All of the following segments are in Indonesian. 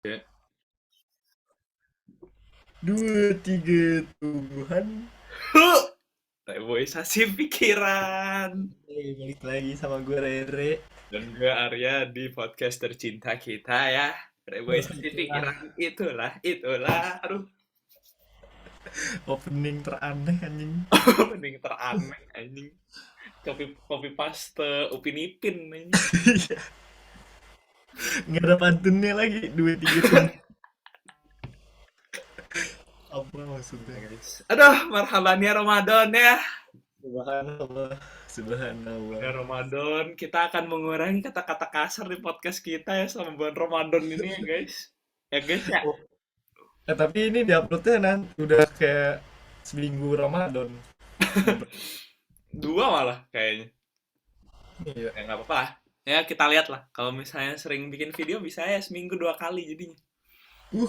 Ya. Dua, tiga, tumbuhan. Reboisasi pikiran. Balik lagi sama gue Rere. Dan gue Arya di podcast tercinta kita ya. Oh, Reboisasi itulah pikiran. Itulah. Aduh, opening teraneh anjing. mending teraneh anjing. Copy paste Upin Ipin anjing. Nggak ada pantunnya lagi. Dua, tiga, tumbuhan. Apa maksudnya? Nah, guys. Aduh, marhaban ya Ramadan ya. Subhanallah. Ya Subhanallah. Ramadan, kita akan mengurangi kata-kata kasar di podcast kita ya selama bulan Ramadan ini ya guys. Ya guys ya. Oh, tapi ini diuploadnya nanti udah kayak seminggu Ramadan. Udah Dua malah kayaknya. iya. Ya nggak apa-apa lah. Ya kita lihat lah. Kalau misalnya sering bikin video bisa ya seminggu 2 kali jadinya. Uh,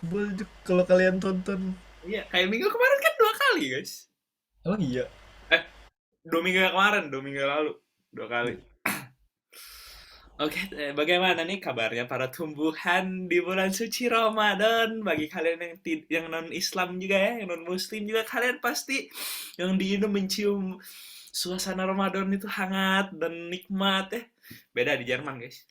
boleh juga kalau kalian tonton. Iya, kayak minggu kemarin kan 2 kali guys. Oh iya. Eh, 2 minggu yang kemarin, 2 minggu yang lalu 2 kali. Oke, bagaimana nih kabarnya para tumbuhan di bulan suci Ramadan? Bagi kalian yang non Islam juga ya, yang non Muslim juga kalian pasti yang di Indo mencium suasana Ramadan itu hangat dan nikmat ya. Beda di Jerman guys.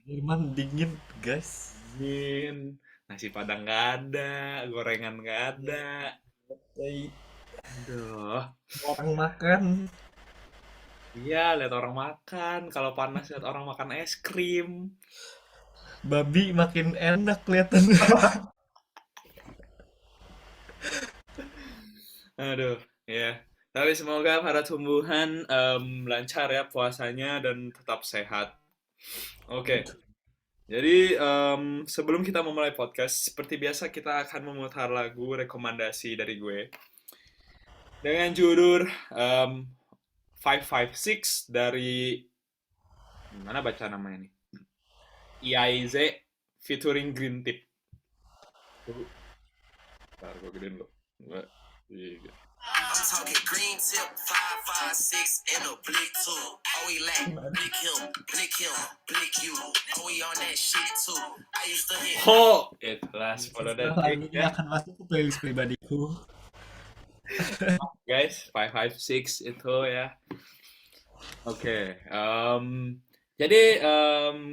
Jerman dingin, guys. Dingin, nasi padang nggak ada, gorengan nggak ada. Kayak Aduh, orang makan. iya lihat orang makan. Kalau panas lihat orang makan es krim. Babi makin enak kelihatan. Aduh, ya. Tapi semoga para tumbuhan lancar ya puasanya dan tetap sehat. Oke, jadi sebelum kita memulai podcast, seperti biasa kita akan memutar lagu rekomendasi dari gue dengan judul 556 dari mana baca namanya nih? IAIZ featuring Green Tip. Tuh, ntar gue gedein lo. Dua, tiga. I'm talking green tip, 556 in a blick too. Oh, we lack, blick him, blick you. Oh, we on that shit too. I used to hit. Ho, itulah follow Setelah that lagu link ini ya, akan masuk ke playlist pribadiku. guys. 556 itu ya. Oke, jadi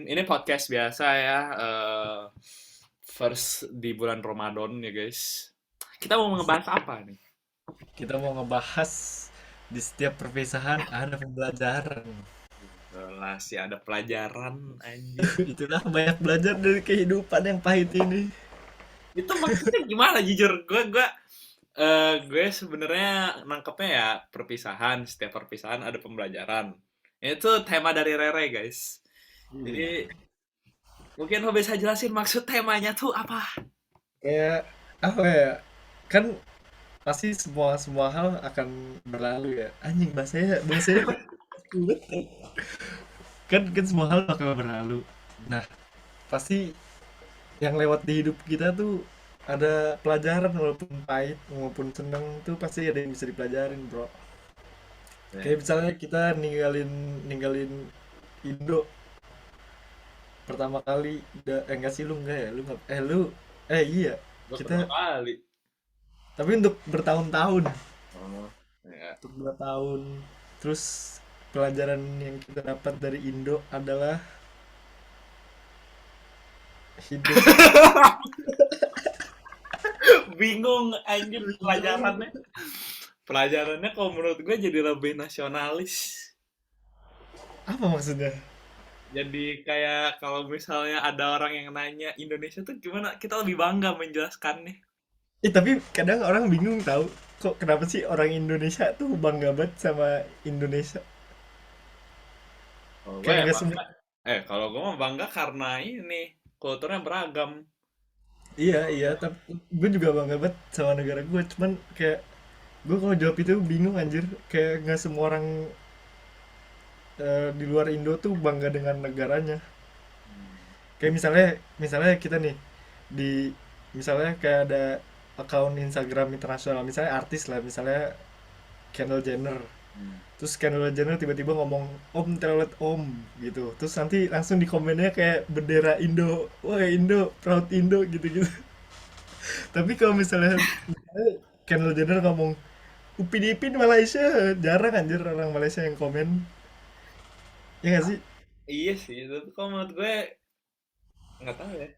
ini podcast biasa ya, first di bulan Ramadan ya guys. Kita mau ngebahas apa nih? Kita mau ngebahas di setiap perpisahan ada pembelajaran. Lah sih ada pelajaran anjir. Itulah banyak belajar dari kehidupan yang pahit ini. Itu maksudnya gimana jujur? Gue sebenarnya nangkepnya ya perpisahan, setiap perpisahan ada pembelajaran. Itu tema dari Rere guys. Jadi mungkin lo bisa jelasin maksud temanya tuh apa? Kayak apa ya? Kan pasti semua semua hal akan berlalu ya. Anjing bahasanya bahasanya kok sulit ya? Kan semua hal bakal berlalu. Nah, pasti yang lewat di hidup kita tuh ada pelajaran walaupun pahit maupun seneng tuh pasti ada yang bisa dipelajarin bro. Ya, Kayak misalnya kita ninggalin ninggalin Indo pertama kali enggak sih lu enggak ya lu nggak lu iya gue kita pertama kali. tapi untuk bertahun-tahun Oh, ya. untuk 2 tahun terus pelajaran yang kita dapat dari Indo adalah hidup. Bingung anjir pelajarannya. Pelajarannya kalau menurut gue jadi lebih nasionalis. Apa maksudnya? Jadi kayak kalau misalnya ada orang yang nanya Indonesia tuh gimana, kita lebih bangga menjelaskannya. Tapi kadang orang bingung tahu kok kenapa sih orang Indonesia tuh bangga banget sama Indonesia. Kalau gue Kayak ya nggak bangga. semua. Kalau gue mah bangga karena ini kulturnya beragam. Iya iya, tapi gue juga bangga banget sama negara gue. Cuman kayak gue kalau jawab itu bingung anjir. Kayak nggak semua orang di luar Indo tuh bangga dengan negaranya. Kayak misalnya misalnya kita nih di misalnya kayak ada akun Instagram internasional misalnya artis lah misalnya Kendall Jenner. Hmm. Terus Kendall Jenner tiba-tiba ngomong Om telolet Om gitu. Terus nanti langsung di komennya kayak bendera Indo, wah Indo, proud Indo gitu-gitu. Tapi kalau misalnya Kendall Jenner ngomong Upin Ipin Malaysia, jarang anjir orang Malaysia yang komen. Ya nggak sih? Iya sih, tapi kalau menurut gue nggak tahu ya.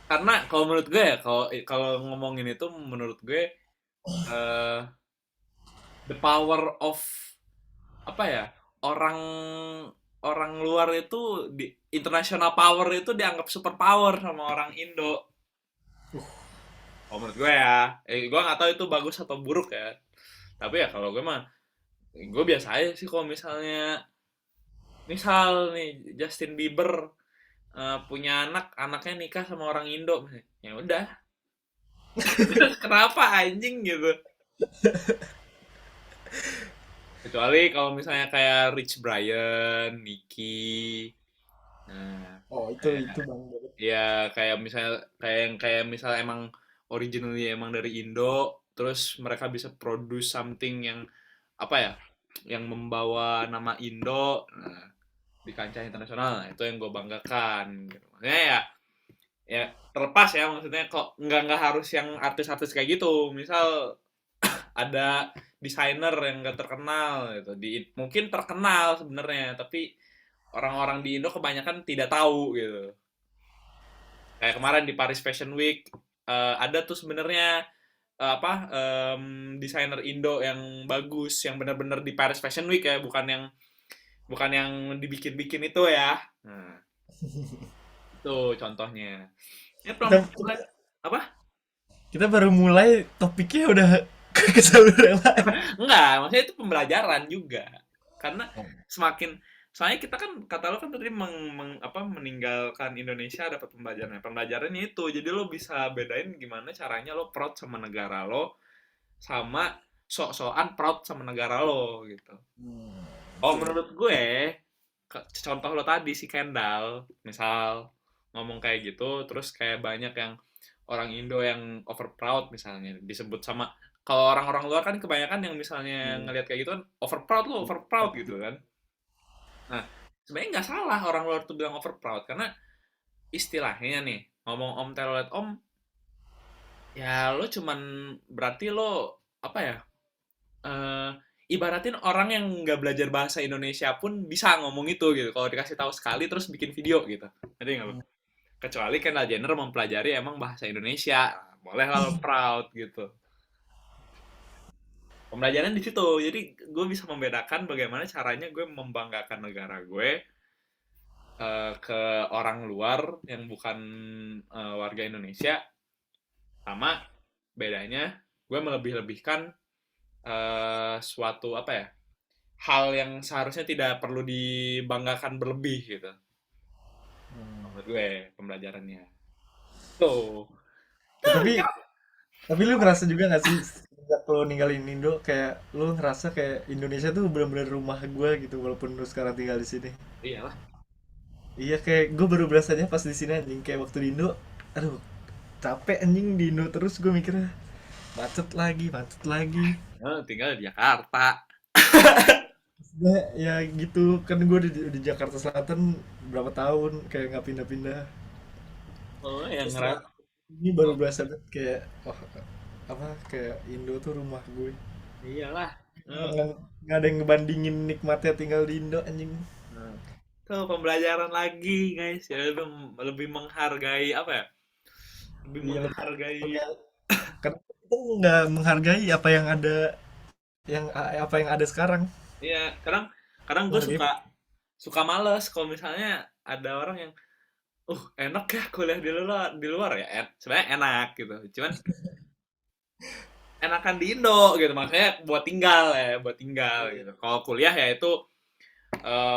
Karena kalau menurut gue ya, kalau kalau ngomongin itu menurut gue eh the power of apa ya, orang orang luar itu di international power itu dianggap super power sama orang Indo. Oh menurut gue ya, gue nggak tahu itu bagus atau buruk ya. Tapi ya kalau gue mah, gue biasa aja sih kalau misalnya, misal nih Justin Bieber punya anak, anaknya nikah sama orang Indo, ya udah. Kenapa anjing gitu? Kecuali kalau misalnya kayak Rich Brian, Nicki, nah Oh itu kayak bang banget. ya kayak misalnya kayak misalnya emang originally emang dari Indo, terus mereka bisa produce something yang apa ya, yang membawa nama Indo, nah, di kancah internasional, nah, itu yang gue banggakan. Gitu. Makanya ya, ya terlepas ya, maksudnya kok nggak harus yang artis-artis kayak gitu. Misal ada desainer yang nggak terkenal gitu, mungkin terkenal sebenarnya, tapi orang-orang di Indo kebanyakan tidak tahu gitu. Kayak kemarin di Paris Fashion Week ada tuh sebenarnya apa desainer Indo yang bagus, yang benar-benar di Paris Fashion Week ya, bukan yang dibikin-bikin itu ya. Nah, itu contohnya. Ya Kita, apa? kita baru mulai topiknya udah ke jalur yang lain. Enggak, maksudnya itu pembelajaran juga. Karena semakin, soalnya kita kan kata lo kan tadi meninggalkan Indonesia dapat pembelajaran. Pembelajarannya itu, jadi lo bisa bedain gimana caranya lo proud sama negara lo, sama sok-sokan proud sama negara lo gitu. Oh menurut gue, contoh lo tadi si Kendall, misal ngomong kayak gitu, terus kayak banyak yang orang Indo yang over proud misalnya disebut sama, kalau orang-orang luar kan kebanyakan yang misalnya ngelihat kayak gitu kan over proud, lo over proud gitu kan. Nah sebenarnya nggak salah orang luar tuh bilang over proud, karena istilahnya nih, ngomong om telolet om, ya lo cuman berarti lo apa ya, eh ibaratin orang yang nggak belajar bahasa Indonesia pun bisa ngomong itu gitu, kalau dikasih tahu sekali terus bikin video gitu, ngerti nggak lo? Kecuali Kendall Jenner mempelajari emang bahasa Indonesia, nah, boleh lah lo proud gitu. Pembelajaran di situ, jadi gue bisa membedakan bagaimana caranya gue membanggakan negara gue ke orang luar yang bukan warga Indonesia, sama bedanya gue melebih-lebihkan suatu apa ya, hal yang seharusnya tidak perlu dibanggakan berlebih gitu. Menurut gue pembelajarannya tuh. Ya, tapi lu ngerasa juga gak sih sejak lu ninggalin Indo kayak lu ngerasa kayak Indonesia tuh bener-bener rumah gua gitu walaupun lu sekarang tinggal di sini. Iyalah. Iya kayak gue baru berasanya pas di sini anjing kayak waktu di Indo, aduh capek anjing di Indo terus gue mikirnya macet lagi macet lagi. Tinggal di Jakarta. Nah, ya gitu kan gue di Jakarta Selatan berapa tahun kayak nggak pindah-pindah. Oh, yang Terus setelah ngeras. ini baru berasa banget kayak oh apa kayak Indo tuh rumah gue. Iyalah. Eh, Nggak, nggak ada yang ngebandingin nikmatnya tinggal di Indo anjing. eh. Tuh pembelajaran lagi guys, ya lebih, lebih menghargai apa ya? Lebih Iya menghargai. karena kita nggak menghargai apa yang ada apa yang ada sekarang. Iya, kadang kadang gue Menghargai suka suka males kalau misalnya ada orang yang enak ya kuliah di luar ya. Sebenarnya enak gitu. Cuman enakan di Indo gitu, makanya buat tinggal gitu. Kalau kuliah ya itu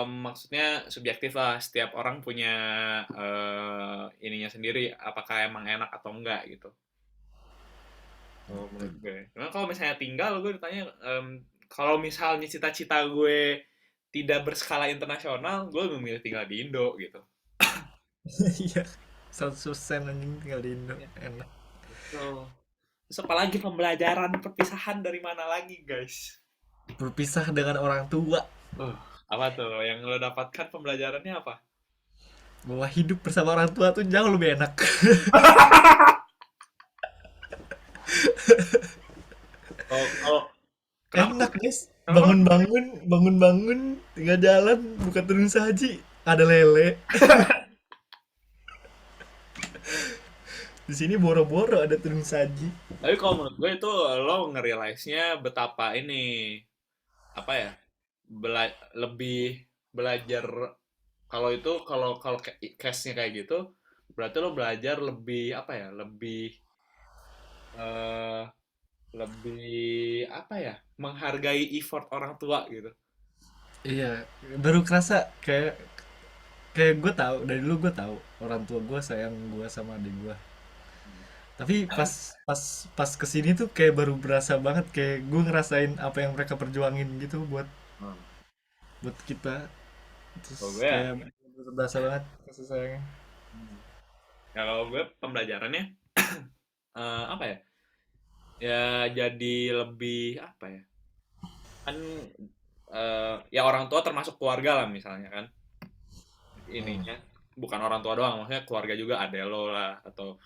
maksudnya subjektif lah, setiap orang punya ininya sendiri, apakah emang enak atau enggak gitu. Oh, menurut gue. Cuma kalau misalnya tinggal, gue ditanya, kalau misalnya cita-cita gue tidak berskala internasional, gue memilih tinggal di Indo gitu. iya 100% anjing tinggal di Indo Ya, enak. betul. Terus apalagi pembelajaran perpisahan dari mana lagi, guys? berpisah dengan orang tua, Uh, apa tuh yang lo dapatkan pembelajarannya apa? bahwa hidup bersama orang tua tuh jauh lebih enak. Kalau kenapa? Enak guys, Kenapa? bangun-bangun, tinggal jalan, buka turun saji, ada lele. Di sini boro-boro ada turun saji. Tapi kalau menurut gue itu lo nge-realize-nya betapa ini apa ya? Lebih belajar kalau itu kalau case-nya kayak gitu berarti lo belajar lebih apa ya? Eh lebih apa ya? Menghargai effort orang tua gitu. Iya, baru kerasa kayak kayak gue tahu dari dulu gue tahu orang tua gue sayang gue sama adik gue. Tapi pas pas pas kesini tuh kayak baru berasa banget kayak gue ngerasain apa yang mereka perjuangin gitu buat Hmm. buat kita. Kalau Terus gue ya, kayak berasa banget kasih sayangnya. kalau gue pembelajarannya apa ya? Ya jadi lebih apa ya? Kan ya orang tua termasuk keluarga lah misalnya kan. Hmm. Ininya bukan orang tua doang, maksudnya keluarga juga ada lo lah atau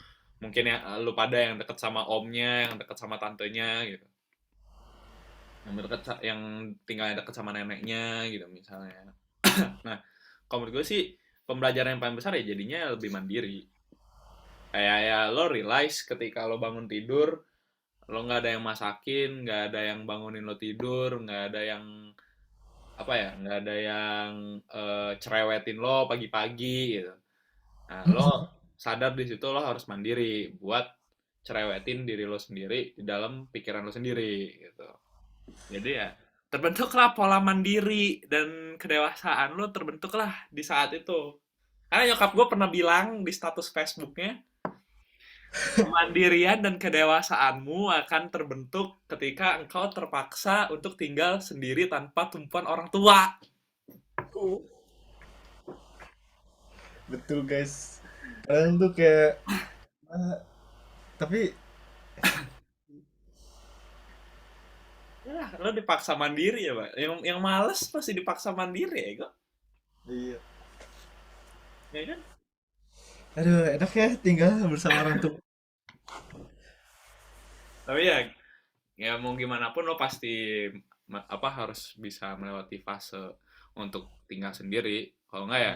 mungkin ya lu pada yang deket sama omnya, yang deket sama tantenya gitu. Yang tinggalnya deket sama neneknya gitu misalnya. Nah, kalau menurut gue sih pembelajaran yang paling besar ya jadinya lebih mandiri. Kayak ya lo realize ketika lo bangun tidur, lo nggak ada yang masakin, nggak ada yang bangunin lo tidur, nggak ada yang apa ya, nggak ada yang cerewetin lo pagi-pagi gitu. Nah, lo sadar di situ lo harus mandiri buat cerewetin diri lo sendiri di dalam pikiran lo sendiri gitu. Jadi ya terbentuklah pola mandiri dan kedewasaan lo terbentuklah di saat itu. Karena nyokap gue pernah bilang di status Facebooknya, kemandirian dan kedewasaanmu akan terbentuk ketika engkau terpaksa untuk tinggal sendiri tanpa tumpuan orang tua. Betul guys. Kadang tuh kayak ah, tapi Ya, lo dipaksa mandiri ya, Pak. Yang males pasti dipaksa mandiri ya, kok. iya. Ya kan? Aduh, enak ya tinggal bersama orang tua. Tapi ya, ya mau gimana pun lo pasti apa harus bisa melewati fase untuk tinggal sendiri. Kalau enggak ya,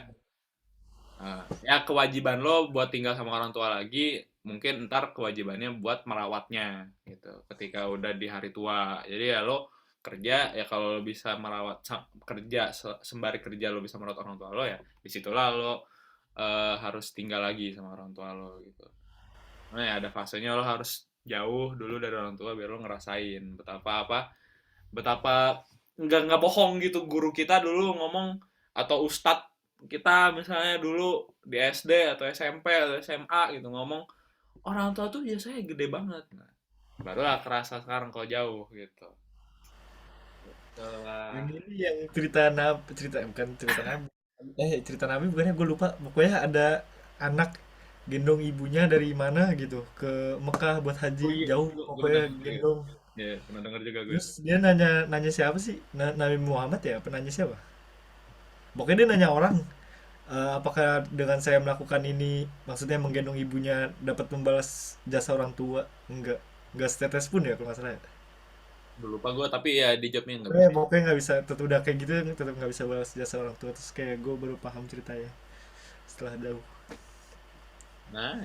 ya kewajiban lo buat tinggal sama orang tua lagi, mungkin ntar kewajibannya buat merawatnya gitu. Ketika udah di hari tua. Jadi ya lo kerja ya kalau lo bisa merawat kerja sembari kerja lo bisa merawat orang tua lo ya disitulah lo harus tinggal lagi sama orang tua lo gitu. Nah ya ada fasenya lo harus jauh dulu dari orang tua biar lo ngerasain betapa nggak bohong gitu guru kita dulu ngomong atau ustadz kita misalnya dulu di SD atau SMP atau SMA gitu ngomong orang tua tuh biasanya gede banget. Nah, barulah kerasa sekarang kalau jauh gitu. Yang Itulah. ini yang cerita nabi, cerita bukan cerita nabi. Cerita nabi bukannya gue lupa. Pokoknya ada anak gendong ibunya dari mana gitu ke Mekah buat haji Oh iya, jauh gue pernah pokoknya denger ya. gendong. Ya, pernah denger juga gue. Terus dia nanya nanya siapa sih? Nabi Muhammad ya? Penanya siapa? Pokoknya dia nanya orang, apakah dengan saya melakukan ini maksudnya menggendong ibunya dapat membalas jasa orang tua? Enggak setetes pun ya kalau nggak salah ya. Udah lupa gue tapi ya dijawabnya nggak Pokoknya, bisa. pokoknya nggak bisa, tetap udah kayak gitu tetap nggak bisa balas jasa orang tua. Terus kayak gue baru paham ceritanya setelah jauh. Nah,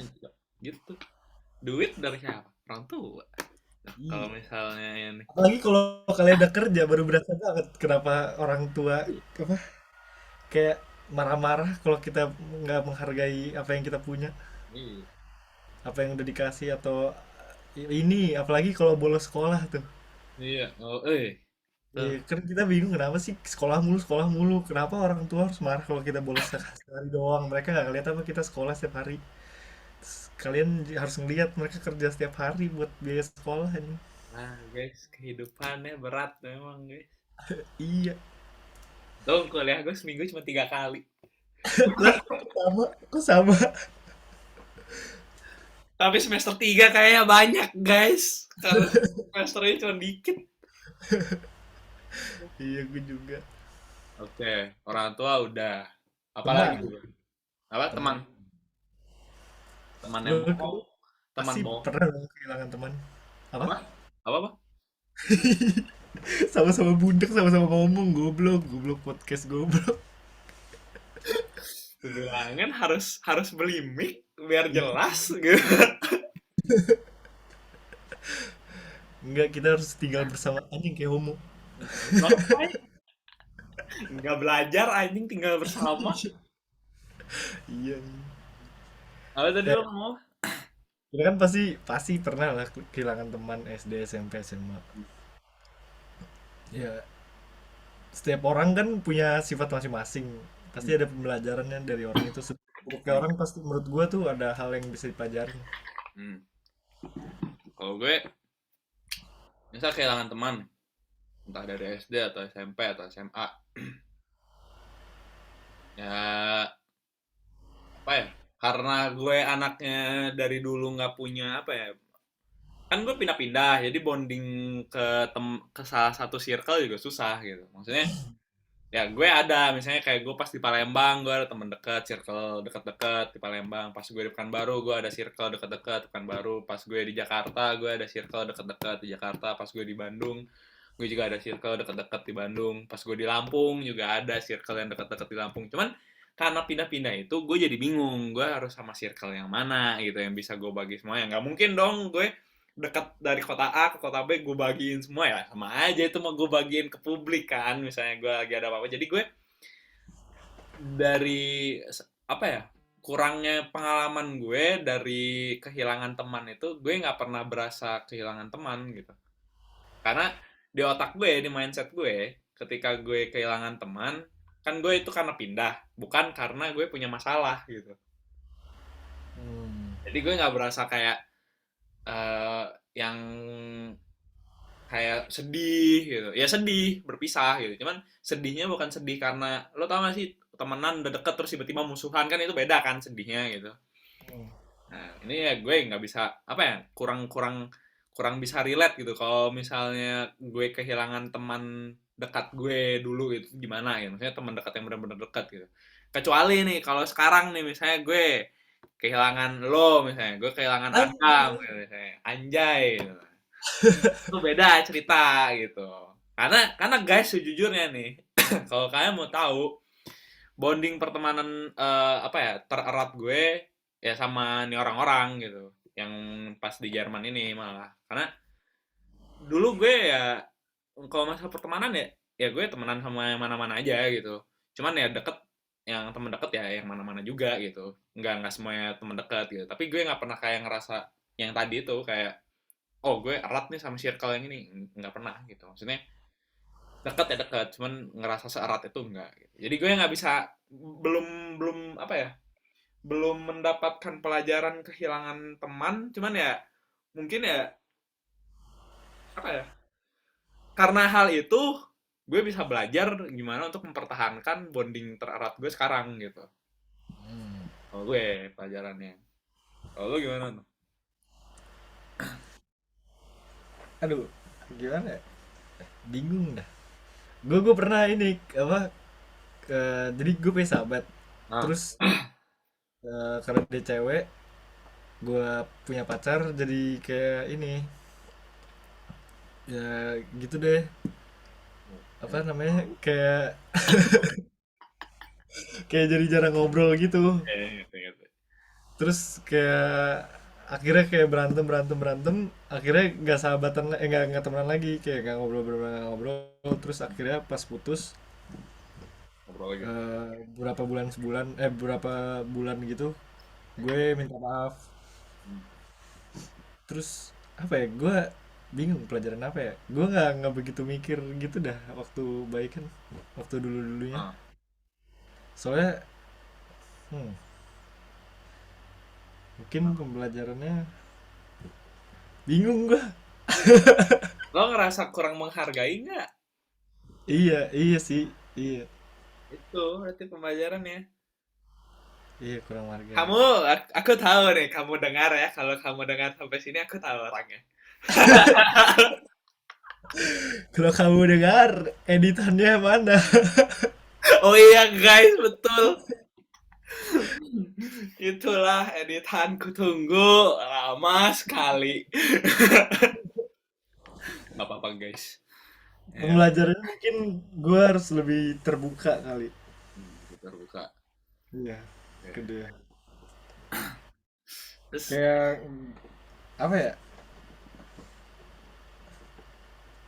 gitu. Duit dari siapa? Orang tua. Nah, kalau Iya. misalnya ini Apalagi kalau kalian udah kerja baru berasa banget kenapa orang tua apa kayak marah-marah kalau kita nggak menghargai apa yang kita punya, iya. apa yang udah dikasih atau ini apalagi kalau bolos sekolah tuh. Iya, oh, tuh. Iya, kan kita bingung kenapa sih sekolah mulu. Kenapa orang tua harus marah kalau kita bolos sehari doang? Mereka nggak ngeliat apa kita sekolah setiap hari. Terus kalian harus ngeliat mereka kerja setiap hari buat biaya sekolah ini. Nah, guys, kehidupannya berat memang, guys. Iya. Tuh, kuliah gue seminggu cuma 3 kali. Lah, sama, kok sama? Tapi semester 3 kayaknya banyak, guys. Kalau semesternya cuma dikit. Iya, gue juga. Oke, orang tua udah. Apalagi Teman, gue? Apa teman. teman? Teman yang Lu bohong, teman pasti bohong. pernah dong kehilangan teman. Apa? Apa? Apa? Sama-sama bundek, sama-sama ngomong, goblok, goblok podcast goblok. Bilangin harus harus beli mic biar jelas gitu. Enggak, kita harus tinggal bersama anjing kayak homo. Ngapain? Nggak belajar anjing tinggal bersama. Iya. Apa tadi Ya, lo ngomong? kita kan pasti pasti pernah lah kehilangan teman SD, SMP, SMA. Ya, setiap orang kan punya sifat masing-masing. Pasti ada pembelajarannya dari orang itu. Setiap orang pasti menurut gua tuh ada hal yang bisa dipelajarin. Hmm. Kalau gue, misal kehilangan teman, entah dari SD atau SMP atau SMA, ya apa ya? Karena gue anaknya dari dulu nggak punya apa ya? Kan gue pindah-pindah, jadi bonding ke salah satu circle juga susah gitu. Maksudnya ya gue ada misalnya kayak gue pas di Palembang gue ada temen deket circle deket-deket di Palembang, pas gue di Pekanbaru gue ada circle deket-deket di Pekanbaru, pas gue di Jakarta gue ada circle deket-deket di Jakarta, pas gue di Bandung gue juga ada circle deket-deket di Bandung, pas gue di Lampung juga ada circle yang deket-deket di Lampung. Cuman karena pindah-pindah itu gue jadi bingung gue harus sama circle yang mana gitu yang bisa gue bagi semua, ya nggak mungkin dong gue dekat dari kota A ke kota B gue bagiin semua, ya sama aja itu mau gue bagiin ke publik kan misalnya gue lagi ada apa-apa. Jadi gue dari apa ya, kurangnya pengalaman gue dari kehilangan teman itu gue nggak pernah berasa kehilangan teman gitu, karena di otak gue, di mindset gue, ketika gue kehilangan teman kan gue itu karena pindah, bukan karena gue punya masalah gitu. Hmm. Jadi gue nggak berasa kayak eh, yang kayak sedih gitu, ya sedih berpisah gitu, cuman sedihnya bukan sedih karena lo tau gak sih temenan udah deket terus tiba-tiba musuhan, kan itu beda kan sedihnya gitu. Nah ini ya gue nggak bisa apa ya, kurang kurang kurang bisa relate gitu kalau misalnya gue kehilangan teman dekat gue dulu itu gimana ya, maksudnya teman dekat yang benar-benar dekat gitu. Kecuali nih kalau sekarang nih misalnya gue kehilangan lo, misalnya gue kehilangan Adam Anjing. gitu, misalnya Anjay gitu, itu beda cerita gitu. Karena guys sejujurnya nih, kalau kalian mau tahu bonding pertemanan apa ya tererat gue ya sama nih orang-orang gitu yang pas di Jerman ini malah, karena dulu gue ya kalau masalah pertemanan ya gue temenan sama yang mana-mana aja gitu, cuman ya deket, yang temen deket ya yang mana-mana juga gitu, nggak semuanya temen deket gitu, tapi gue nggak pernah kayak ngerasa yang tadi itu kayak oh gue erat nih sama circle yang ini, nggak pernah gitu. Maksudnya deket ya deket, cuman ngerasa seerat itu enggak gitu. Jadi gue nggak bisa, belum belum apa ya, belum mendapatkan pelajaran kehilangan teman, cuman ya mungkin ya apa ya, karena hal itu gue bisa belajar gimana untuk mempertahankan bonding tererat gue sekarang gitu. Hmm. Kalau gue pelajarannya, kalau lu gimana tuh? Aduh, gimana ya? Bingung dah. Gue pernah ini apa? Jadi gue punya sahabat. Ah, Terus karena dia cewek, gue punya pacar. Jadi kayak ini, ya gitu deh. Apa ya, namanya? Kayak kayak jadi jarang ngobrol gitu. gitu, gitu. Terus kayak akhirnya kayak berantem berantem berantem. Akhirnya nggak sahabatan, nggak temenan lagi. Kayak nggak ngobrol bener nggak ngobrol. Terus akhirnya pas putus, Ngobrol lagi. beberapa bulan sebulan beberapa bulan gitu gue minta maaf. Terus apa ya, gue bingung pelajaran apa ya, gue nggak begitu mikir gitu dah waktu baikan, waktu dulu dulunya. Ah. Soalnya hmm, mungkin pembelajarannya bingung gue. Lo ngerasa kurang menghargai nggak? Iya, iya sih, iya, Itu berarti pembelajarannya. iya kurang menghargai. Kamu, aku tahu nih, kamu dengar ya. Kalau kamu dengar sampai sini, aku tahu orangnya. Kalau kamu dengar, editannya mana? Oh iya guys, betul. Itulah editan kutunggu lama sekali. Nggak apa-apa guys. Ya, Pembelajarannya mungkin gue harus lebih terbuka kali. terbuka. Iya, Ya. kedua. Terus Kayak apa ya?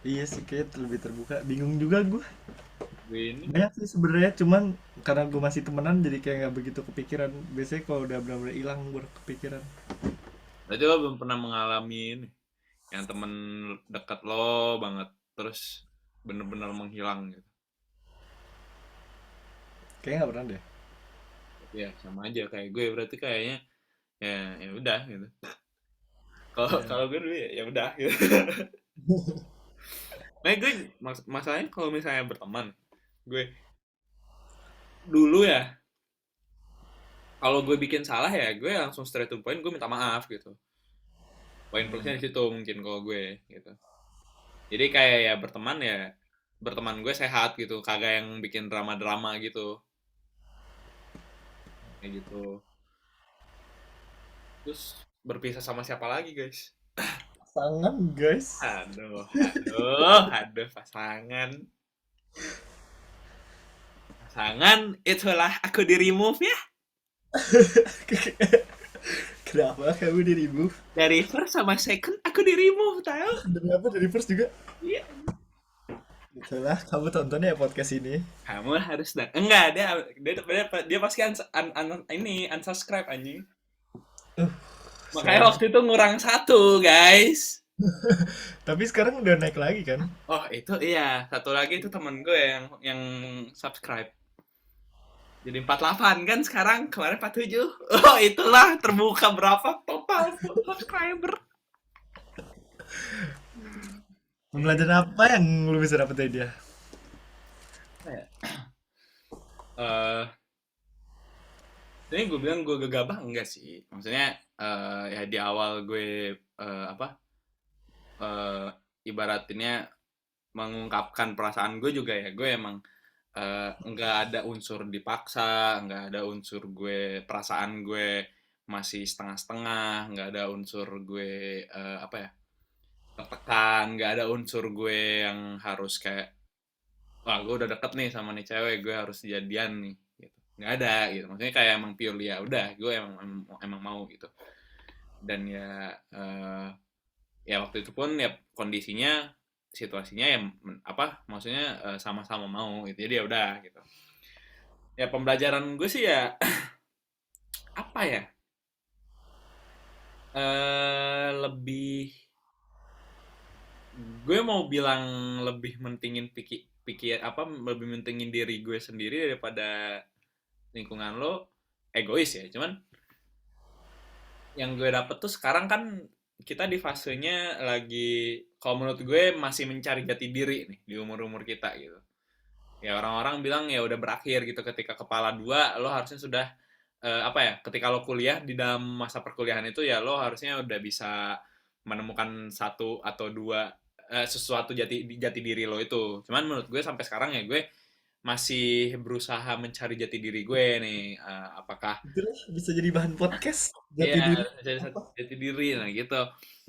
Iya sih, kayak lebih terbuka. Bingung juga gue. gue ini, Banyak sih sebenarnya, cuman karena gue masih temenan jadi kayak nggak begitu kepikiran. Biasanya kalau udah benar-benar hilang baru kepikiran. berarti lo belum pernah mengalami ini, yang temen dekat lo banget, terus bener-bener menghilang gitu. Kayaknya nggak pernah deh. Ya sama aja kayak gue, berarti kayaknya ya ya udah gitu. Kalau Ya. kalau gue dulu ya ya udah gitu. Nah gue masalahnya kalau misalnya berteman, gue dulu ya, kalau gue bikin salah ya gue langsung straight to the point, gue minta maaf gitu. Poin plusnya di situ mungkin kalau gue gitu. Jadi kayak ya berteman gue sehat gitu, kagak yang bikin drama-drama gitu, kayak gitu. Terus berpisah sama siapa lagi guys? Pasangan guys. Aduh, pasangan. Pasangan, itulah aku di remove ya. Kenapa kamu di remove? Dari first sama second, aku di remove, tahu? Demi apa dari first juga? Iya. Itulah, kamu tonton ya podcast ini. Kamu harus enggak, dia pasti ini unsubscribe anjing. Uh, Makanya sayang. waktu itu ngurang satu, guys. Tapi sekarang udah naik lagi kan? Oh, itu iya. Satu lagi itu temen gue yang subscribe. Jadi 48 kan sekarang, kemarin 47. Oh, itulah terbuka berapa total subscriber. Pembelajaran apa yang lu bisa dapet dari dia? Eh, ini gue bilang gue gegabah enggak sih. Maksudnya ya di awal gue apa eh ibaratinnya mengungkapkan perasaan gue juga ya, gue emang nggak ada unsur dipaksa, nggak ada unsur gue perasaan gue masih setengah-setengah, nggak ada unsur gue apa ya, tertekan, nggak ada unsur gue yang harus kayak wah gue udah deket nih sama nih cewek, gue harus jadian nih gitu. Nggak ada gitu, maksudnya kayak emang purely ya udah gue emang mau gitu. Dan ya ya waktu itu pun ya kondisinya situasinya ya apa maksudnya sama-sama mau gitu, jadi ya udah gitu. Ya pembelajaran gue sih ya apa ya, lebih, gue mau bilang lebih mentingin pikir apa, lebih mentingin diri gue sendiri daripada lingkungan lo, egois ya. Cuman yang gue dapet tuh sekarang kan kita di fasenya lagi, kalau menurut gue masih mencari jati diri nih di umur-umur kita gitu. Ya orang-orang bilang ya udah berakhir gitu ketika kepala dua, lo harusnya sudah apa ya, ketika lo kuliah di dalam masa perkuliahan itu ya lo harusnya udah bisa menemukan satu atau dua sesuatu jati jati diri lo itu. Cuman menurut gue sampai sekarang ya gue masih berusaha mencari jati diri gue nih. Apakah Itulah bisa jadi bahan podcast. Jati ya diri. jadi Apa? jati diri nah gitu.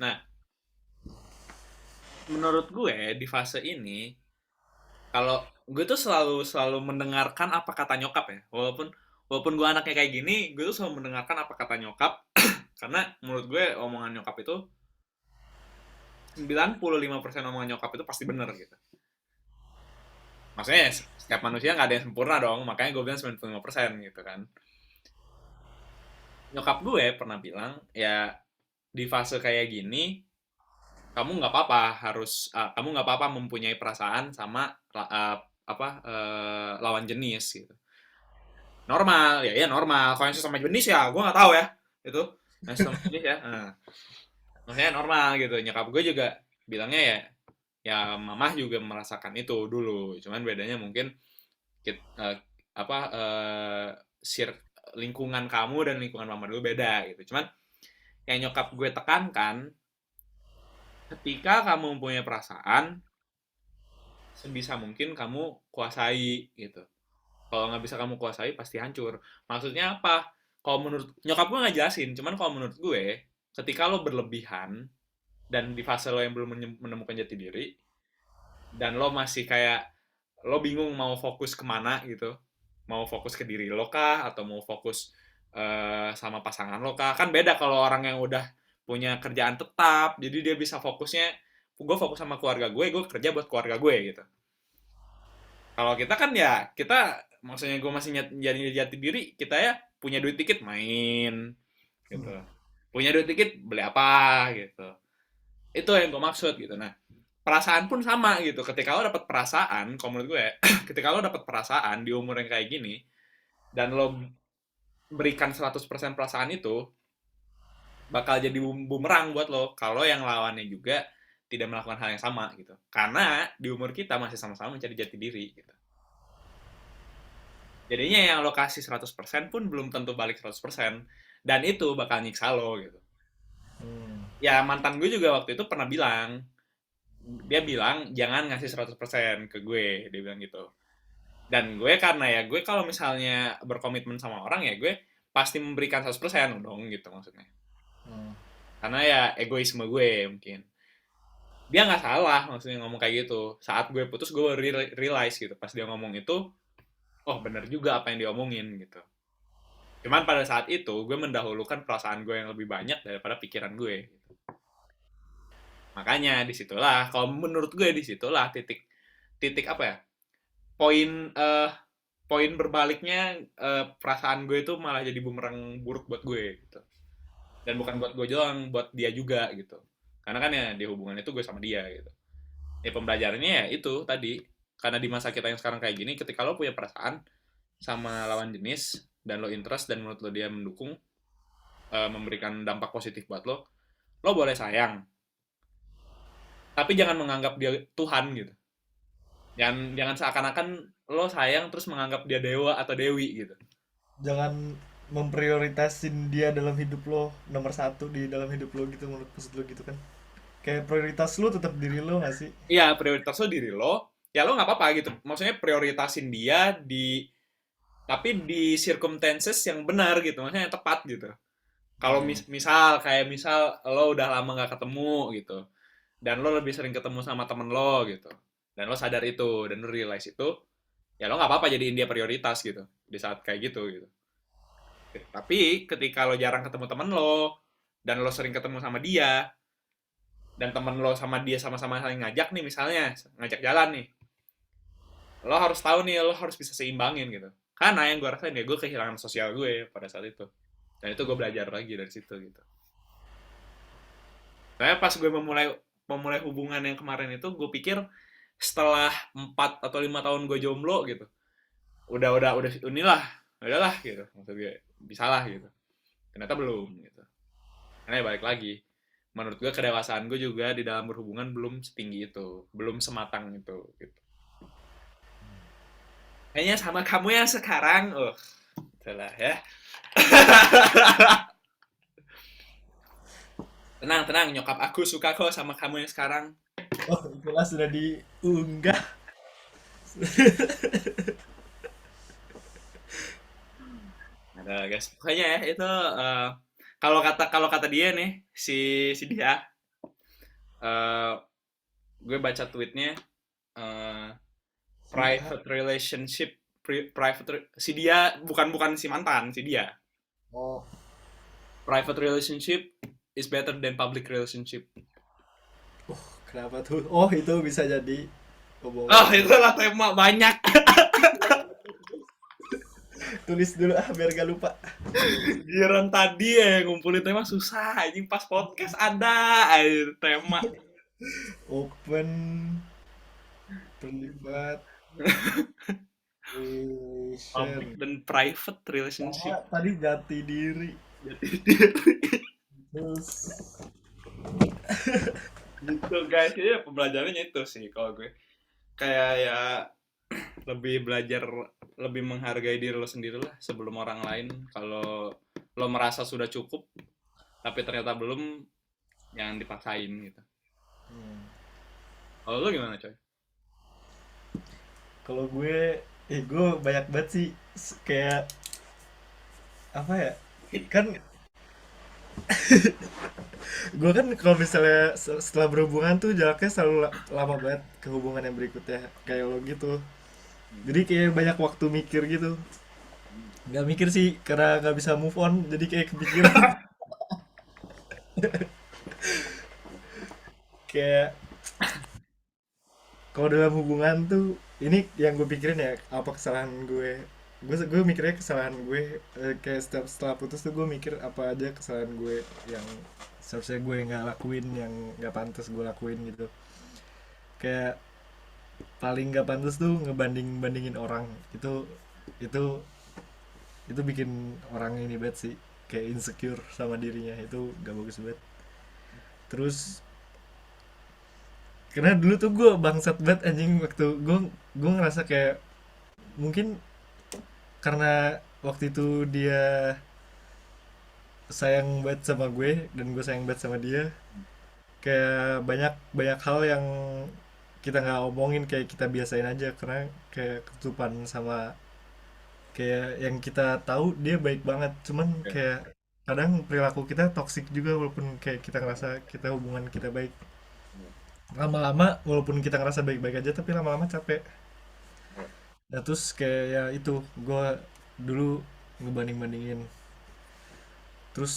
Nah, menurut gue di fase ini, kalau gue tuh selalu selalu mendengarkan apa kata nyokap ya, walaupun walaupun gue anaknya kayak gini, gue tuh selalu mendengarkan apa kata nyokap. Karena menurut gue omongan nyokap itu 95% omongan nyokap itu pasti bener gitu. Maksudnya setiap manusia nggak ada yang sempurna dong, makanya gue bilang 95% gitu kan. Nyokap gue pernah bilang ya di fase kayak gini kamu nggak apa-apa harus kamu nggak apa-apa mempunyai perasaan sama apa lawan jenis gitu. Normal ya, ya normal. Kalau yang sama jenis ya gue nggak tahu ya itu yang sama jenis ya. Nah, maksudnya normal gitu. Nyokap gue juga bilangnya ya ya mamah juga merasakan itu dulu. Cuman bedanya mungkin apa lingkungan kamu dan lingkungan mama dulu beda gitu. Cuman yang nyokap gue tekankan, ketika kamu mempunyai perasaan, sebisa mungkin kamu kuasai gitu. Kalau nggak bisa kamu kuasai pasti hancur. Maksudnya apa? Kalau menurut nyokap gue nggak jelasin, cuman kalau menurut gue, ketika lo berlebihan dan di fase lo yang belum menemukan jati diri, dan lo masih kayak lo bingung mau fokus kemana gitu, mau fokus ke diri lo kah atau mau fokus sama pasangan lo kah? Kan beda kalau orang yang udah punya kerjaan tetap, jadi dia bisa fokusnya, gue fokus sama keluarga gue kerja buat keluarga gue gitu. Kalau kita kan ya, kita maksudnya gue masih jadi jati diri, kita ya punya duit dikit main gitu. Punya duit dikit beli apa gitu. Itu yang gue maksud gitu. Nah, perasaan pun sama gitu. Ketika lo dapet perasaan, kalau menurut gue, ketika lo dapet perasaan di umur yang kayak gini dan lo berikan 100% perasaan itu, bakal jadi bumerang buat lo kalau yang lawannya juga tidak melakukan hal yang sama gitu. Karena di umur kita masih sama-sama mencari jati diri gitu. Jadinya yang lo kasih 100% pun belum tentu balik 100%. Dan itu bakal nyiksa lo gitu. Ya mantan gue juga waktu itu pernah bilang, dia bilang jangan ngasih 100% ke gue, dia bilang gitu. Dan gue karena ya gue kalau misalnya berkomitmen sama orang ya gue pasti memberikan 100% dong gitu maksudnya. Karena ya egoisme gue mungkin. Dia nggak salah maksudnya ngomong kayak gitu. Saat gue putus gue realize gitu pas dia ngomong itu, oh benar juga apa yang dia omongin gitu. Cuman pada saat itu gue mendahulukan perasaan gue yang lebih banyak daripada pikiran gue. Gitu. Makanya disitulah, kalau menurut gue disitulah titik apa ya? Poin berbaliknya perasaan gue itu malah jadi bumerang buruk buat gue gitu. Dan bukan buat gue doang, buat dia juga gitu. Karena kan ya di hubungan itu gue sama dia gitu. Ya pembelajarannya ya itu tadi. Karena di masa kita yang sekarang kayak gini, ketika lo punya perasaan sama lawan jenis dan lo interest dan menurut lo dia mendukung, memberikan dampak positif buat lo boleh sayang. Tapi jangan menganggap dia Tuhan gitu. Jangan seakan-akan lo sayang terus menganggap dia dewa atau dewi gitu. Jangan memprioritasin dia dalam hidup lo nomor satu di dalam hidup lo gitu, menurut maksud lo gitu kan? Kayak prioritas lo tetap diri lo gak sih? Iya, prioritas lo diri lo, ya lo nggak apa-apa gitu. Maksudnya prioritasin dia tapi di circumstances yang benar gitu, maksudnya yang tepat gitu. Kalau misal lo udah lama nggak ketemu gitu, dan lo lebih sering ketemu sama temen lo gitu, dan lo sadar itu dan lo realize itu, ya lo nggak apa-apa jadiin dia prioritas gitu di saat kayak gitu gitu. Tapi ketika lo jarang ketemu temen lo dan lo sering ketemu sama dia dan temen lo sama dia sama-sama saling ngajak nih misalnya ngajak jalan nih, lo harus tahu nih lo harus bisa seimbangin gitu. Karena yang gue rasain ya gue kehilangan sosial gue pada saat itu dan itu gue belajar lagi dari situ gitu. Saya pas gue memulai hubungan yang kemarin itu gue pikir setelah 4 atau 5 tahun gue jomblo gitu udah inilah udahlah gitu maksud gue bisalah gitu ternyata belum gitu karena ya balik lagi menurut gue kedewasaan gue juga di dalam berhubungan belum setinggi itu belum sematang itu gitu kayaknya sama kamu yang sekarang itulah ya tenang nyokap aku suka kok sama kamu yang sekarang. Oh, itulah sudah diunggah. Ada guys pokoknya ya itu kalau kata dia nih si dia gue baca tweetnya private relationship si dia bukan si mantan si dia Oh, private relationship is better than public relationship. kenapa tuh? Oh, itu bisa jadi Oh itulah tema banyak. Tulis dulu biar gak lupa. Giran tadi ya ngumpulin tema susah anjing pas podcast ada tema Open terlibat public relation. dan private relationship. Tadi jati diri. Jati diri. Terus Gitu guys ya pembelajarannya itu sih kalau gue kayak ya lebih belajar lebih menghargai diri lo sendiri lah sebelum orang lain. Kalau lo merasa sudah cukup tapi ternyata belum jangan dipaksain gitu. Kalau lo gimana coy? Kalau gue banyak banget sih kayak apa ya? Kan gue kan kalau misalnya setelah berhubungan tuh jaraknya selalu lama banget ke hubungan yang berikutnya kayak lo gitu. Jadi kayak banyak waktu mikir gitu. Nggak mikir sih karena nggak bisa move on, jadi kayak kepikiran. Kayak kalau dalam hubungan tuh ini yang gue pikirin ya, apa kesalahan gue mikirnya kesalahan gue, kayak setelah putus tuh gue mikir apa aja kesalahan gue yang seharusnya gue nggak lakuin, yang nggak pantas gue lakuin gitu. Kayak paling nggak pantas tuh ngebandingin orang. Itu itu itu bikin orang ini banget sih, kayak insecure sama dirinya, itu gak bagus banget. Terus karena dulu tuh gue bangsat banget anjing, waktu gue ngerasa kayak mungkin karena waktu itu dia sayang banget sama gue dan gue sayang banget sama dia, kayak banyak banyak hal yang kita nggak omongin, kayak kita biasain aja karena kayak ketutupan sama kayak yang kita tahu dia baik banget, cuman Oke. kayak kadang perilaku kita toksik juga walaupun kayak kita ngerasa kita hubungan kita baik. Lama-lama walaupun kita ngerasa baik-baik aja tapi lama-lama capek. Nah terus kayak ya itu gue dulu ngebanding-bandingin. Terus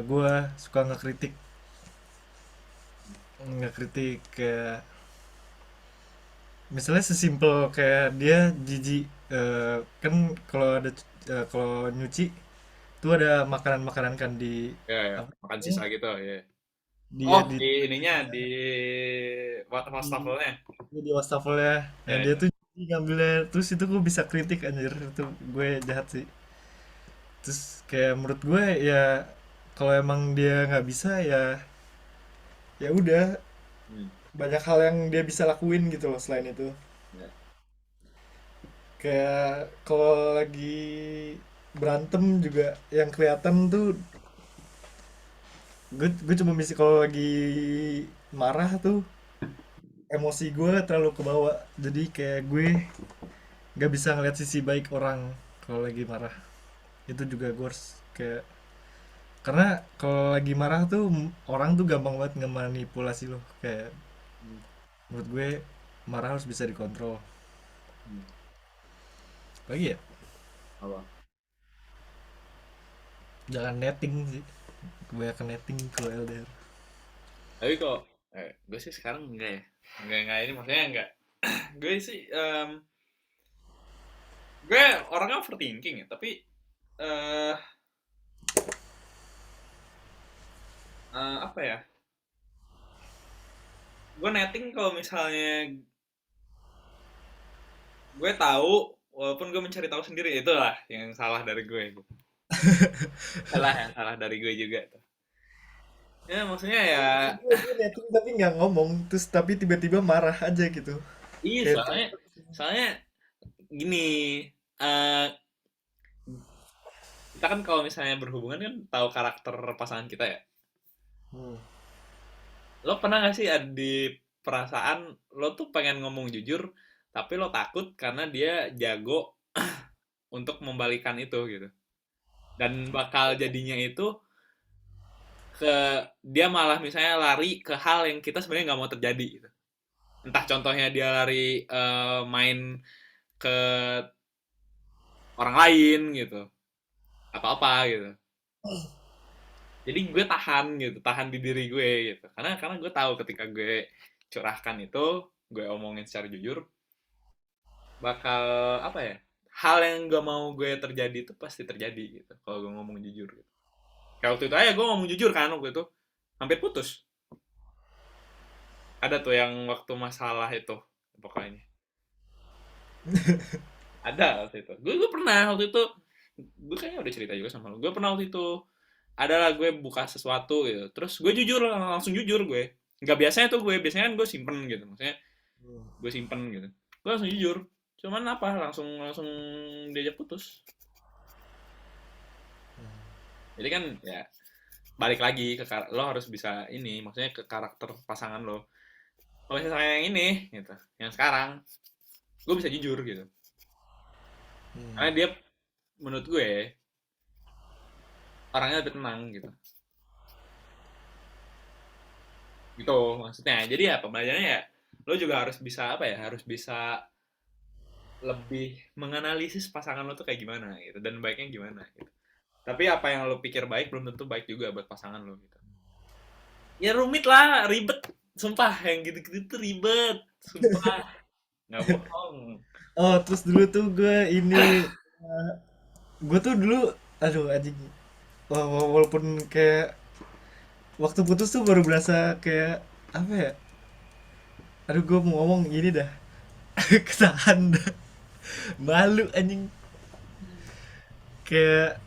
gue suka ngekritik kayak misalnya sesimpel kayak dia jijik, kan kalau kalau nyuci tuh ada makanan-makanan kan di Ya, ya, apa makan namanya, sisa gitu ya. dia Oh, di di ininya di di, wastafelnya. di wastafelnya. Nah Ya, dia ya. tuh jijik ngambilnya, terus itu gue bisa kritik anjir, itu gue jahat sih. Terus kayak menurut gue ya kalau emang dia nggak bisa ya ya udah, Hmm. banyak hal yang dia bisa lakuin gitu loh selain itu. Ya. Kayak kalau lagi berantem juga yang kelihatan tuh, gue cuma bisa kalau lagi marah tuh emosi gue terlalu kebawa, jadi kayak gue nggak bisa ngeliat sisi baik orang kalau lagi marah. Itu juga gue harus kayak, karena kalau lagi marah tuh orang tuh gampang banget ngemanipulasi lo, kayak Hmm. menurut gue marah harus bisa dikontrol. Hmm. Lagi ya Apa? jangan netting sih, kebanyakan netting kalau LDR. Tapi kok gue sih sekarang enggak ya. Enggak ini maksudnya enggak. Gue sih gue orangnya overthinking ya, tapi eh apa ya? Gue netting kalau misalnya gue tahu walaupun gue mencari tahu sendiri itulah yang salah dari gue gitu. Salah yang salah dari gue juga tuh. Ya maksudnya ya Gue netting tapi nggak ngomong, terus tapi tiba-tiba marah aja gitu, iya kayak soalnya gini eh kita kan kalau misalnya berhubungan kan tahu karakter pasangan kita ya. hmm. Lo pernah gak sih ada di perasaan lo tuh pengen ngomong jujur tapi lo takut karena dia jago untuk membalikan itu gitu. Dan bakal jadinya itu ke dia malah misalnya lari ke hal yang kita sebenarnya nggak mau terjadi gitu. Entah contohnya dia lari main ke orang lain gitu atau apa gitu. Jadi gue tahan gitu, tahan di diri gue gitu. Karena gue tahu ketika gue curahkan itu, gue omongin secara jujur, bakal apa ya? Hal yang gak mau gue terjadi itu pasti terjadi gitu. Kalau gue ngomong jujur gitu. Kayak waktu itu aja gue ngomong jujur kan waktu itu, hampir putus. Ada tuh yang waktu masalah itu pokoknya. Ada waktu itu. Gue pernah waktu itu, gue kayaknya udah cerita juga sama lo. Gue pernah waktu itu adalah gue buka sesuatu gitu. Terus gue jujur langsung jujur gue. Nggak biasanya tuh gue, biasanya kan gue simpen gitu. Maksudnya gue simpen gitu. Gue langsung jujur. Cuman apa? Langsung langsung diajak putus. Jadi kan ya balik lagi ke lo harus bisa ini, maksudnya ke karakter pasangan lo. Kalau misalnya yang ini gitu, yang sekarang gue bisa jujur gitu. Karena Hmm. dia menurut gue orangnya lebih tenang gitu. Gitu maksudnya. Jadi ya pembelajarannya ya lo juga harus bisa apa ya? Harus bisa lebih menganalisis pasangan lo tuh kayak gimana gitu dan baiknya gimana gitu. Tapi apa yang lo pikir baik belum tentu baik juga buat pasangan lo gitu. Ya rumit lah, ribet. Sumpah yang gitu-gitu tuh ribet. Sumpah, nggak bohong. Oh, terus dulu tuh gue ini, gue tuh dulu, aduh anjing, walaupun kayak waktu putus tuh baru berasa kayak apa ya? Aduh, gue mau ngomong gini dah, ketahan dah, malu anjing. Kayak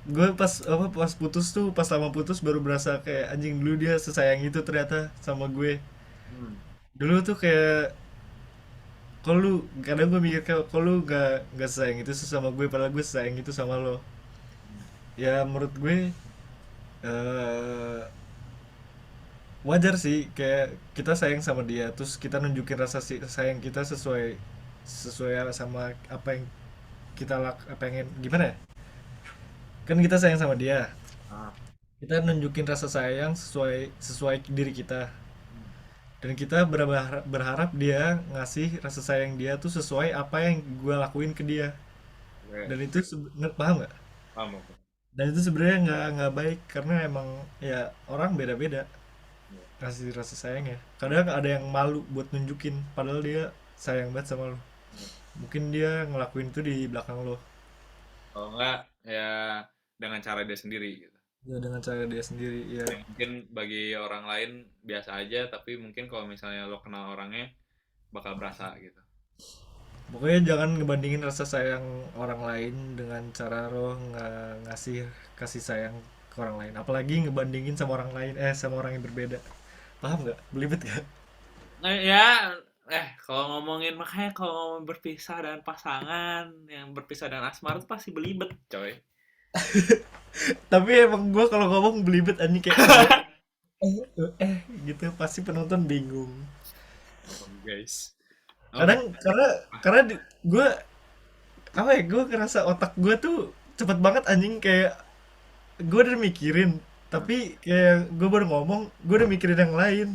gue pas apa pas putus tuh, pas lama putus baru berasa kayak anjing, dulu dia sesayang itu ternyata sama gue. Hmm. Dulu tuh kayak kalau lu, kadang gue mikir kayak kalau lu nggak sayang itu sama gue, padahal gue sayang itu sama lo. Ya menurut gue eh wajar sih, kayak kita sayang sama dia terus kita nunjukin rasa sayang kita sesuai sesuai sama apa yang kita pengen gimana ya, kan kita sayang sama dia, Ah. kita nunjukin rasa sayang sesuai sesuai diri kita, Hmm. dan kita berharap dia ngasih rasa sayang dia tuh sesuai apa yang gue lakuin ke dia. Oke, Dan itu paham nggak? paham aku. Dan itu sebenarnya nggak baik karena emang ya orang beda-beda Iya. kasih rasa sayang ya. Kadang ada yang malu buat nunjukin padahal dia sayang banget sama lo. Iya. Mungkin dia ngelakuin itu di belakang lo. Kalau enggak ya dengan cara dia sendiri gitu. Ya dengan cara dia sendiri ya. Yang mungkin bagi orang lain biasa aja, tapi mungkin kalau misalnya lo kenal orangnya bakal berasa gitu. Pokoknya jangan ngebandingin rasa sayang orang lain dengan cara lo ngasih kasih sayang ke orang lain. Apalagi ngebandingin sama orang lain, sama orang yang berbeda. Paham nggak? Belibet gak? Ya, kalau ngomongin makanya kalau ngomong berpisah dan pasangan yang berpisah dan asmara itu pasti belibet, coy. Tapi emang gue kalau ngomong belibet anjing kayak gitu pasti penonton bingung. Oh, guys. Oke. Kadang karena gue apa ya, gue ngerasa otak gue tuh cepet banget anjing, kayak gue udah mikirin Nah, tapi kayak gue baru ngomong gue udah mikirin yang lain,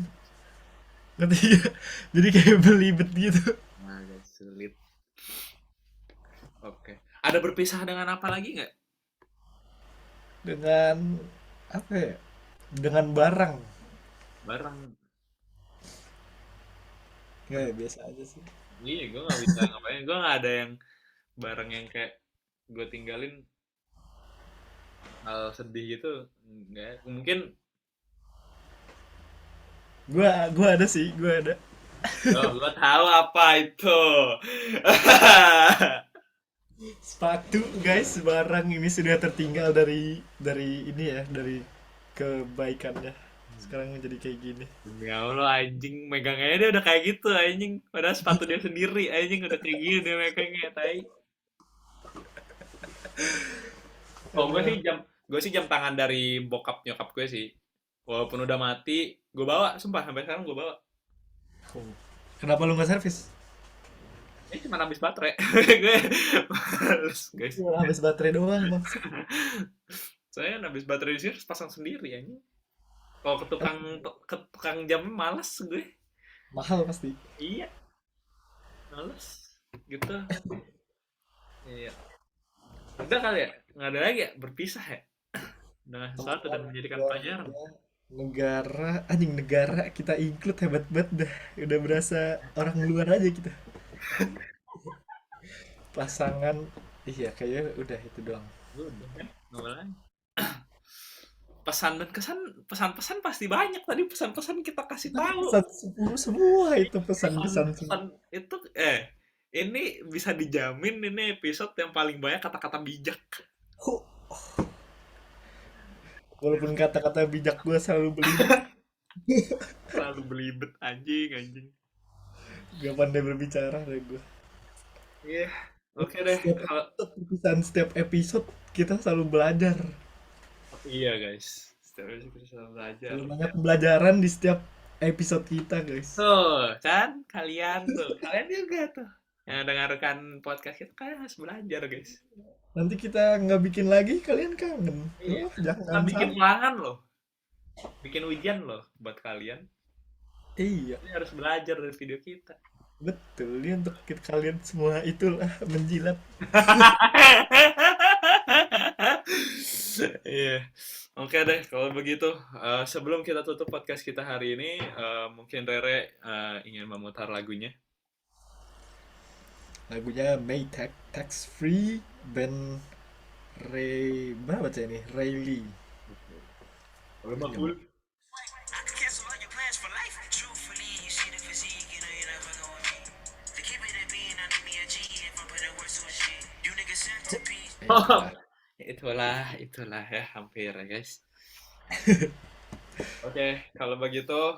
ngerti gak? Jadi kayak belibet gitu. nah, guys, sulit. Oke. Ada berpisah dengan apa lagi nggak? Dengan apa ya, dengan barang, Barang. kayak biasa aja sih. Iya, gue nggak bisa ngapain. Gue nggak ada yang barang yang kayak gue tinggalin hal sedih gitu. Nggak. Mungkin Gue ada sih, gue ada oh, gue tahu apa itu. sepatu guys, barang ini sudah tertinggal dari ini ya, dari kebaikannya sekarang menjadi kayak gini. Demi Allah anjing megangnya dia udah kayak gitu anjing. Padahal sepatu dia sendiri anjing udah kayak gini dia megangnya tai. Oh Aduh. gue sih jam tangan dari bokap nyokap gue sih. Walaupun udah mati, gue bawa, sumpah sampai sekarang gue bawa. Oh. Kenapa lu nggak servis? Ini cuma habis baterai. Gue males, guys. Cuma habis baterai doang bang. Saya habis baterai di sini harus pasang sendiri anjing. Kalau ke tukang jam malas gue. Mahal pasti. Iya, males gitu. Iya. Udah kali ya, nggak ada lagi ya berpisah ya dengan sesuatu dan menjadikan pelajaran. Negara, anjing, negara kita include hebat banget dah. Udah berasa orang luar aja kita. Pasangan, iya kayaknya udah itu doang. Udah kan, nggak boleh. Pesan dan kesan, pesan-pesan pasti banyak tadi pesan-pesan kita kasih Tadi tahu. pesan sepuluh semua itu, pesan-pesan semua. Pesan-pesan itu ini bisa dijamin ini episode yang paling banyak kata-kata bijak. Huh. Walaupun kata-kata bijak gue selalu belibet, Selalu belibet anjing anjing. gak pandai berbicara deh gue. Iya, oke deh. Setiap Kalau episode, setiap episode kita selalu belajar. iya guys, setiap episode kita selalu belajar. Selalu banyak pembelajaran di setiap episode kita guys. Tuh, kan kalian tuh, kalian juga tuh. yang dengarkan podcast kita, kalian harus belajar guys. Nanti kita nggak bikin lagi, kalian kangen. Iya. Oh, Kita jangan bikin sampai. ulangan loh, bikin ujian loh buat kalian. Iya, Jadi harus belajar dari video kita. betul. Ini untuk kalian semua itulah menjilat. Iya. Oke deh, kalau begitu sebelum kita tutup podcast kita hari ini, mungkin Rere ingin memutar lagunya. Lagunya Maytag, Tax Free, band Ray, mana baca ini? Rayleigh. Kalau Makbul. I could cancel all your plans for life. Truthfully, you see the physique, you know you're not fucking with me. To keep it a bean, I need me a G if I'm putting words to a G. You niggas centipede. Itulah ya, hampir ya guys. Oke, kalau begitu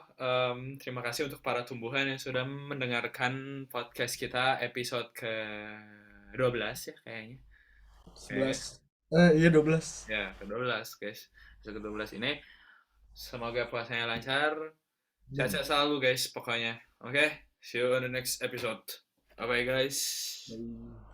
terima kasih untuk para tumbuhan yang sudah mendengarkan podcast kita episode ke-12 ya kayaknya. 11. Iya 12. Ya, ke-12 guys. Episode ke-12 ini semoga puasanya lancar. Sehat-sehat selalu guys pokoknya. Oke, see you on the next episode. Bye bye guys. Bye.